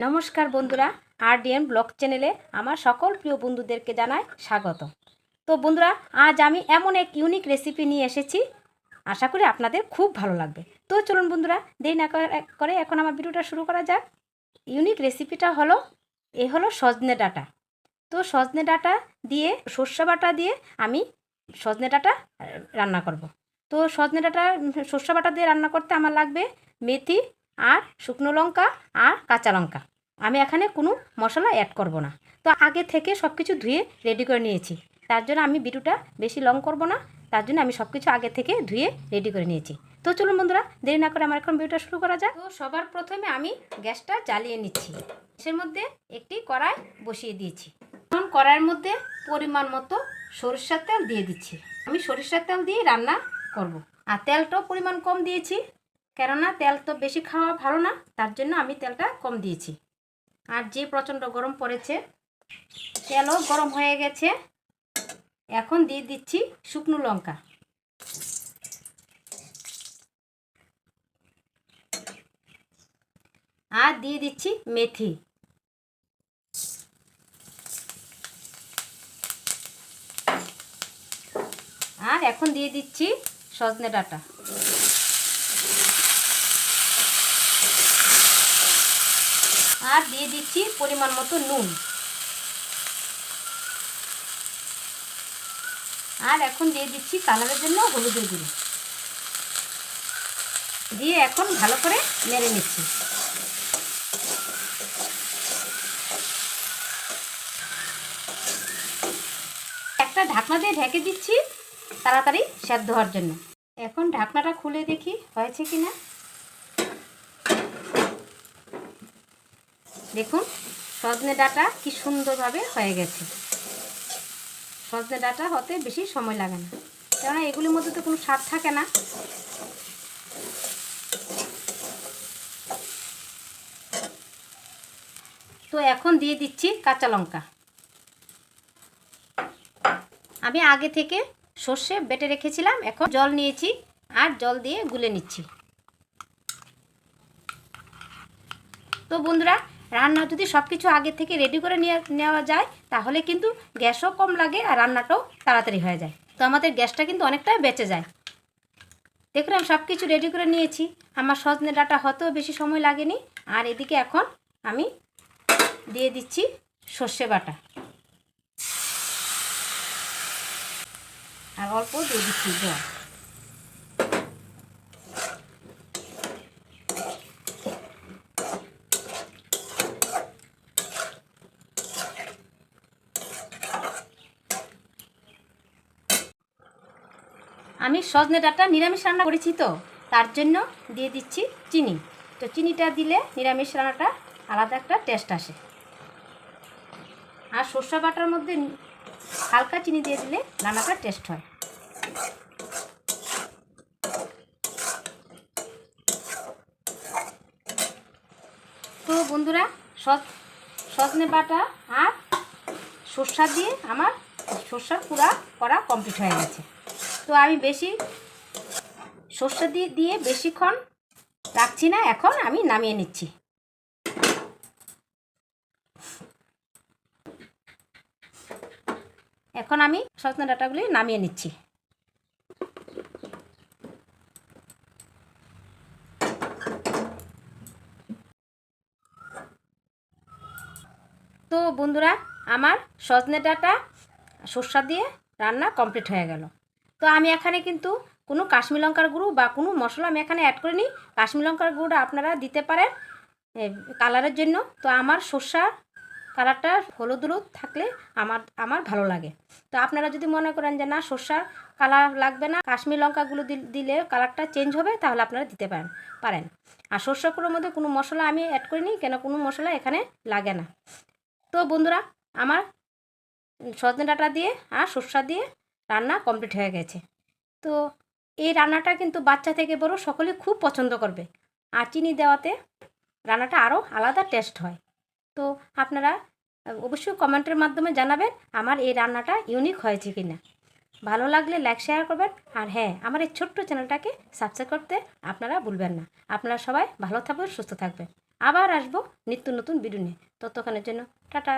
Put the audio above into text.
নমস্কার বন্ধুরা, আরডিএন ব্লগ চ্যানেলে আমার সকল প্রিয় বন্ধুদেরকে জানাই স্বাগত। তো বন্ধুরা, আজ আমি এমন এক ইউনিক রেসিপি নিয়ে এসেছি, আশা করি আপনাদের খুব ভালো লাগবে। তো চলুন বন্ধুরা, দেরি না করে এখন আমার ভিডিওটা শুরু করা যাক। ইউনিক রেসিপিটা হলো সজনে ডাঁটা। তো সজনে ডাঁটা দিয়ে সর্ষে বাটা দিয়ে আমি সজনে ডাঁটা রান্না করব। তো সজনে ডাঁটা সর্ষে বাটা দিয়ে রান্না করতে আমার লাগবে মেথি আর শুকনো লঙ্কা আর কাঁচা লঙ্কা। আমি এখানে কোনো মশলা অ্যাড করব না। তো আগে থেকে সব কিছু ধুয়ে রেডি করে নিয়েছি, তার জন্য আমি ভিডিওটা বেশি লং করব না, তার জন্য আমি সব কিছু আগে থেকে ধুয়ে রেডি করে নিয়েছি। তো চলুন বন্ধুরা, দেরি না করে আমার এখন ভিডিওটা শুরু করা যাক। তো সবার প্রথমে আমি গ্যাসটা জ্বালিয়ে নিচ্ছি। গ্যাসের মধ্যে একটি কড়াই বসিয়ে দিয়েছি। এখন কড়াইয়ের মধ্যে পরিমাণ মতো সরিষার তেল দিয়ে দিচ্ছি। আমি সরিষার তেল দিয়ে রান্না করব, আর তেলটাও পরিমাণ কম দিয়েছি, কেননা তেল তো বেশি খাওয়া ভালো না, তার জন্য আমি তেলটা কম দিয়েছি। আর যে প্রচণ্ড গরম পড়েছে, তেলও গরম হয়ে গেছে। এখন দিয়ে দিচ্ছি শুকনো লঙ্কা, আর দিয়ে দিচ্ছি মেথি, আর এখন দিয়ে দিচ্ছি সজনে ডাঁটা, আর দিয়ে দিচ্ছি পরিমাণ মতো নুন, আর এখন দিয়ে দিচ্ছি কালারের জন্য হলুদের গুঁড়ো দিয়ে এখন ভালো করে নেড়ে নিচ্ছি। একটা ঢাকনা দিয়ে ঢেকে দিচ্ছি তাড়াতাড়ি সেদ্ধ হওয়ার জন্য। এখন ঢাকনাটা খুলে দেখি হয়েছে কিনা। দেখুন সজনে ডাঁটা কি সুন্দরভাবে হয়ে গেছে। সজনে ডাঁটা হতে বেশি সময় লাগে না, কেননা এগুলির মধ্যে তো কোনো স্বাদ থাকে না। তো এখন দিয়ে দিচ্ছি কাঁচা লঙ্কা। আমি আগে থেকে সর্ষে বেটে রেখেছিলাম, এখন জল নিয়েছি আর জল দিয়ে গুলে নিচ্ছি। তো বন্ধুরা, রান্না যদি সব কিছু আগে থেকে রেডি করে নেওয়া যায়, তাহলে কিন্তু গ্যাসও কম লাগে আর রান্নাটাও তাড়াতাড়ি হয়ে যায়। তো আমাদের গ্যাসটা কিন্তু অনেকটাই বেঁচে যায়। দেখুন আমি সব কিছু রেডি করে নিয়েছি, আমার সজনে ডাঁটা হতেও বেশি সময় লাগেনি। আর এদিকে এখন আমি দিয়ে দিচ্ছি সর্ষে বাটা, আর অল্প দিয়ে দিচ্ছি জল। আমি সজনে ডাঁটা নিরামিষ রান্না করেছি, তো তার জন্য দিয়ে দিচ্ছি চিনি। তো চিনিটা দিলে নিরামিষ রান্নাটা আলাদা একটা টেস্ট আসে। আর সর্ষে বাটার মধ্যে হালকা চিনি দিয়ে দিলে রান্নাটা টেস্ট হয়। তো বন্ধুরা, সজনে বাটা আর সর্ষা দিয়ে আমার সর্ষার পুরা করা কমপ্লিট হয়ে গেছে। তো আমি সর্ষে দিয়ে বেশিক্ষণ রাখছি না, এখন আমি নামিয়ে নিচ্ছি। এখন আমি সজনে ডাঁটাগুলি নামিয়ে নিচ্ছি। তো বন্ধুরা, আমার সজনে ডাঁটা সর্ষা দিয়ে রান্না কমপ্লিট হয়ে গেল। তো আমি এখানে কিন্তু কোনো কাশ্মীর লঙ্কার গুঁড়ো বা কোনো মশলা আমি এখানে অ্যাড করিনি। কাশ্মীর লঙ্কার গুঁড়োটা আপনারা দিতে পারেন কালারের জন্য। তো আমার সর্ষার কালারটা হলুদ হলুদ থাকলে আমার ভালো লাগে। তো আপনারা যদি মনে করেন যে না, সর্ষার কালার লাগবে না, কাশ্মীর লঙ্কাগুলো দিলে কালারটা চেঞ্জ হবে, তাহলে আপনারা দিতে পারেন। আর সর্ষাগুলোর মধ্যে কোনো মশলা আমি অ্যাড করিনি, কেন কোনো মশলা এখানে লাগে না। তো বন্ধুরা, আমার সজনে ডাঁটা দিয়ে আর সর্ষা দিয়ে রান্না কমপ্লিট হয়ে গেছে। তো এই রান্নাটা কিন্তু বাচ্চা থেকে বড় সকলে খুব পছন্দ করবে। আর চিনি দেওয়াতে রান্নাটা আরও আলাদা টেস্ট হয়। তো আপনারা অবশ্যই কমেন্টের মাধ্যমে জানাবেন আমার এই রান্নাটা ইউনিক হয়েছে কি না। ভালো লাগলে লাইক শেয়ার করবেন, আর হ্যাঁ, আমার এই ছোট্ট চ্যানেলটাকে সাবস্ক্রাইব করতে আপনারা ভুলবেন না। আপনারা সবাই ভালো থাকবেন, সুস্থ থাকবেন। আবার আসবো নিত্য নতুন ভিডিও নিয়ে। ততক্ষণের জন্য টাটা।